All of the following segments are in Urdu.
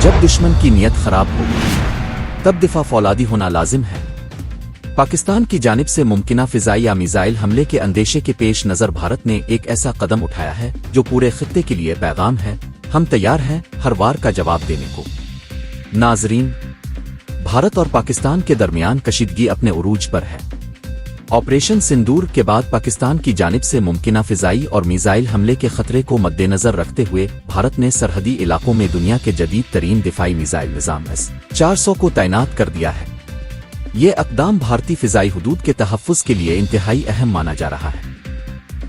جب دشمن کی نیت خراب ہو تب دفاع فولادی ہونا لازم ہے۔ پاکستان کی جانب سے ممکنہ فضائی یا میزائل حملے کے اندیشے کے پیش نظر بھارت نے ایک ایسا قدم اٹھایا ہے جو پورے خطے کے لیے پیغام ہے، ہم تیار ہیں ہر وار کا جواب دینے کو۔ ناظرین، بھارت اور پاکستان کے درمیان کشیدگی اپنے عروج پر ہے۔ آپریشن سندور کے بعد پاکستان کی جانب سے ممکنہ فضائی اور میزائل حملے کے خطرے کو مد نظر رکھتے ہوئے بھارت نے سرحدی علاقوں میں دنیا کے جدید ترین دفاعی میزائل نظام S-400 کو تعینات کر دیا ہے۔ یہ اقدام بھارتی فضائی حدود کے تحفظ کے لیے انتہائی اہم مانا جا رہا ہے۔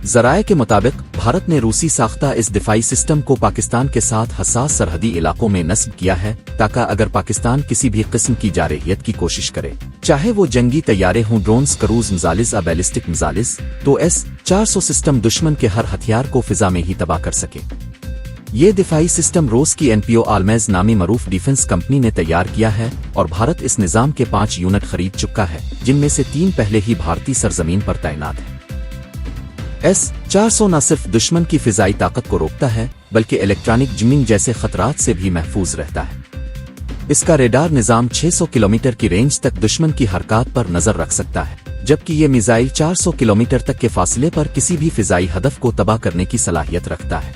ذرائع کے مطابق بھارت نے روسی ساختہ اس دفاعی سسٹم کو پاکستان کے ساتھ حساس سرحدی علاقوں میں نصب کیا ہے تاکہ اگر پاکستان کسی بھی قسم کی جارحیت کی کوشش کرے، چاہے وہ جنگی طیارے ہوں، ڈرونز، کروز میزائلز یا بیلسٹک میزائلز، تو S-400 سسٹم دشمن کے ہر ہتھیار کو فضا میں ہی تباہ کر سکے۔ یہ دفاعی سسٹم روس کی NPO آلمیز نامی معروف ڈیفنس کمپنی نے تیار کیا ہے اور بھارت اس نظام کے 5 یونٹ خرید چکا ہے، جن میں سے 3 پہلے ہی بھارتی سرزمین پر تعینات ہیں۔ S-400 نہ صرف دشمن کی فضائی طاقت کو روکتا ہے بلکہ الیکٹرانک جمنگ جیسے خطرات سے بھی محفوظ رہتا ہے۔ اس کا ریڈار نظام 600 کلومیٹر کی رینج تک دشمن کی حرکات پر نظر رکھ سکتا ہے، جبکہ یہ میزائل 400 کلومیٹر تک کے فاصلے پر کسی بھی فضائی ہدف کو تباہ کرنے کی صلاحیت رکھتا ہے۔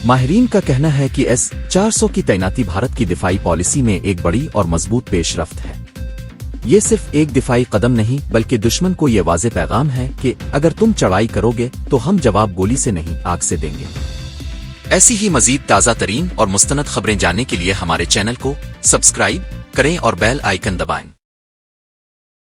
ماہرین کا کہنا ہے کہ S-400 کی تعیناتی بھارت کی دفاعی پالیسی میں ایک بڑی اور مضبوط پیش رفت ہے۔ یہ صرف ایک دفاعی قدم نہیں بلکہ دشمن کو یہ واضح پیغام ہے کہ اگر تم چڑھائی کرو گے تو ہم جواب گولی سے نہیں، آگ سے دیں گے۔ ایسی ہی مزید تازہ ترین اور مستند خبریں جاننے کے لیے ہمارے چینل کو سبسکرائب کریں اور بیل آئیکن دبائیں۔